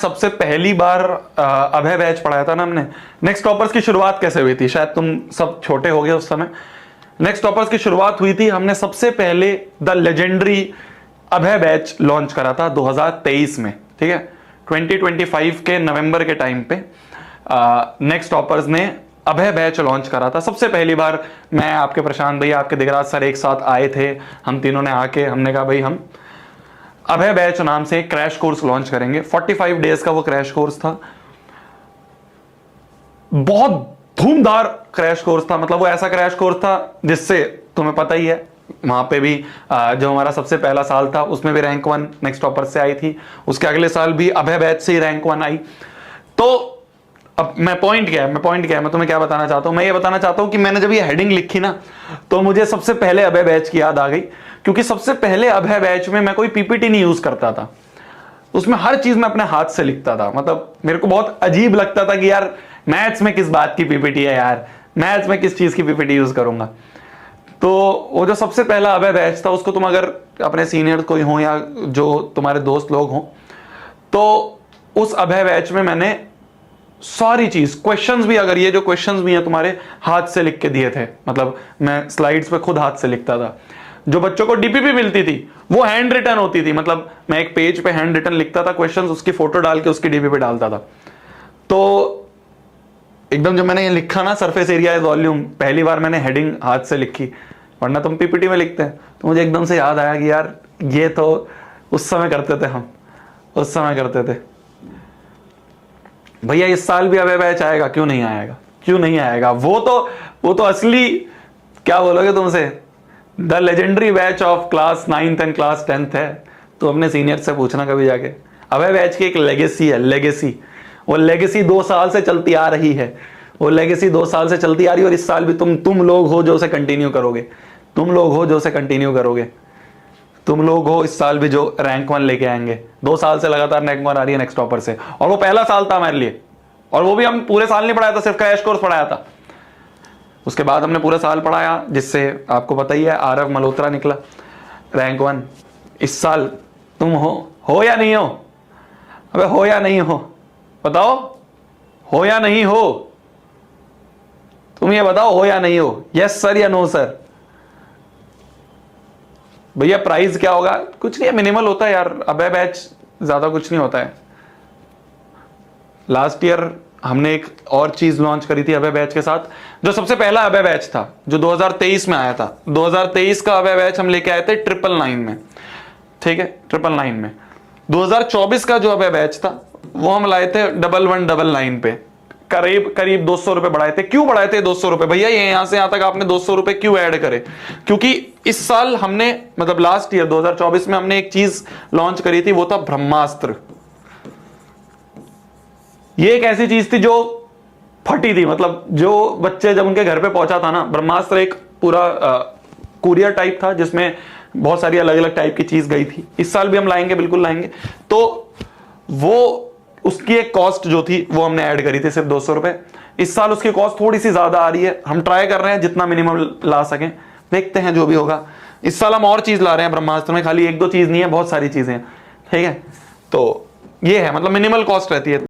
सबसे पहली बार अभय बैच पढ़ाया था ना हमने। नेक्स्ट टॉपर्स की शुरुआत कैसे हुई थी, शायद तुम सब छोटे हो गए उस समय। नेक्स्ट टॉपर्स की शुरुआत हुई थी, हमने सबसे पहले the legendary Abhay batch launch करा था 2023 में, ठीक है। 2025 के नवंबर के टाइम पे नेक्स्ट टॉपर्स ने अभय बैच लॉन्च करा था सबसे पहली बार। मैं, आपके प्रशांत भैया, आपके दिगराज सर एक साथ आए थे, हम तीनों ने आके हमने कहा भाई हम अभय बैच नाम से एक क्रैश कोर्स लॉन्च करेंगे। 45 डेज का वो क्रैश कोर्स था, बहुत धूमदार क्रैश कोर्स था। मतलब वो ऐसा क्रैश कोर्स था जिससे तुम्हें पता ही है, वहां पे भी जो हमारा सबसे पहला साल था उसमें भी रैंक 1 नेक्स्ट टॉपर से आई थी, उसके अगले साल भी अभय बैच से ही रैंक 1 आई। तो अब मैं तुम्हें क्या बताना चाहता हूं, मैं ये बताना चाहता हूं कि मैंने जब ये हेडिंग लिखी ना तो मुझे सबसे पहले अभय बैच की याद आ गई, क्योंकि सबसे पहले अभय बैच में मैं कोई पीपीटी नहीं यूज करता था, उसमें हर चीज मैं अपने हाथ से लिखता था। मतलब मेरे को बहुत अजीब लगता था कि यार मैथ्स में किस बात की पीपीटी है, यार मैथ्स में किस चीज की पीपीटी यूज करूंगा। तो वो जो सबसे पहला अभय बैच था, उसको तुम अगर अपने सीनियर कोई हो या जो तुम्हारे दोस्त लोग हों, तो उस अभय बैच में मैंने सारी चीज, क्वेश्चंस भी, अगर ये जो क्वेश्चंस भी हैं तुम्हारे, हाथ से लिख के दिए थे। मतलब मैं स्लाइड्स पे खुद हाथ से लिखता था। जो बच्चों को डीपीपी मिलती थी वो हैंड रिटन होती थी, मतलब मैं एक पेज पे हैंड रिटन लिखता था क्वेश्चंस, उसकी फोटो डाल के उसकी डीपीपी डालता था। तो एकदम जब मैंने ये लिखा ना, सरफेस एरिया इज वॉल्यूम, पहली बार मैंने हेडिंग हाथ से लिखी, वरना तुम पीपीटी में लिखते हैं। तो मुझे एकदम से याद आया कि यार ये तो उस समय करते थे, हम उस समय करते थे। भैया इस साल भी अभय बैच आएगा, क्यों नहीं आएगा, क्यों नहीं आएगा। वो तो असली, क्या बोलोगे तुमसे, the legendary batch of class 9th and class 10th है। तो अपने सीनियर से पूछना कभी जाके। अभय बैच की एक लेगेसी है, लेगेसी। वो लेगेसी 2 साल से चलती आ रही है, वो लेगेसी 2 साल से चलती आ रही है, और इस साल भी तुम लोग हो जो उसे कंटिन्यू करोगे, तुम लोग हो जो उसे कंटिन्यू करोगे, तुम लोग हो इस साल भी जो रैंक 1 लेके आएंगे। 2 साल से लगातार रैंक 1 आ रही है नेक्स्ट टॉपर से, और वो पहला साल था हमारे लिए, और वो भी हम पूरे साल नहीं पढ़ाया था, सिर्फ क्रैश कोर्स पढ़ाया था। उसके बाद हमने पूरा साल पढ़ाया, जिससे आपको पता ही है आरव मल्होत्रा निकला रैंक 1। इस साल तुम हो या नहीं हो? अबे हो या नहीं हो, बताओ, हो या नहीं हो? तुम ये बताओ, हो या नहीं हो? यस सर या नो सर? भैया प्राइस क्या होगा? कुछ नहीं, मिनिमल होता है यार, अभय बैच ज्यादा कुछ नहीं होता है। लास्ट ईयर हमने एक और चीज लॉन्च करी थी अभय बैच के साथ, जो सबसे पहला अभय बैच था, जो 2023 में आया था। 2023 का अभय बैच हम लेके आए थे 999 में, ठीक है, 999 में। 2024 का जो अभय बैच था वो हम लाए थे 1199 पे, करीब 200 रुपए बढ़ाए थे। क्यों बढ़ाए थे 200 रुपए भैया? ये यहां से यहां तक आपने 200 रुपए क्यों ऐड करे? क्योंकि इस साल हमने, मतलब लास्ट ईयर 2024 में हमने एक चीज लॉन्च करी थी, वो था ब्रह्मास्त्र। ये एक ऐसी चीज थी जो फटी थी, मतलब जो बच्चे जब उनके घर पे पहुंचा था ना, ब्रह्मास्त्र एक पूरा कुरियर टाइप था जिसमें बहुत सारी अलग अलग टाइप की चीज गई थी। इस साल भी हम लाएंगे, बिल्कुल लाएंगे। तो वो उसकी एक कॉस्ट जो थी वो हमने ऐड करी थी, सिर्फ 200 रुपए। इस साल उसकी कॉस्ट थोड़ी सी ज्यादा आ रही है, हम ट्राई कर रहे हैं जितना मिनिमम ला सकें, देखते हैं जो भी होगा। इस साल हम और चीज ला रहे हैं ब्रह्मास्त्र में, खाली 1-2 चीज नहीं है, बहुत सारी चीजें हैं, ठीक है। तो ये है, मतलब मिनिमल कॉस्ट रहती है।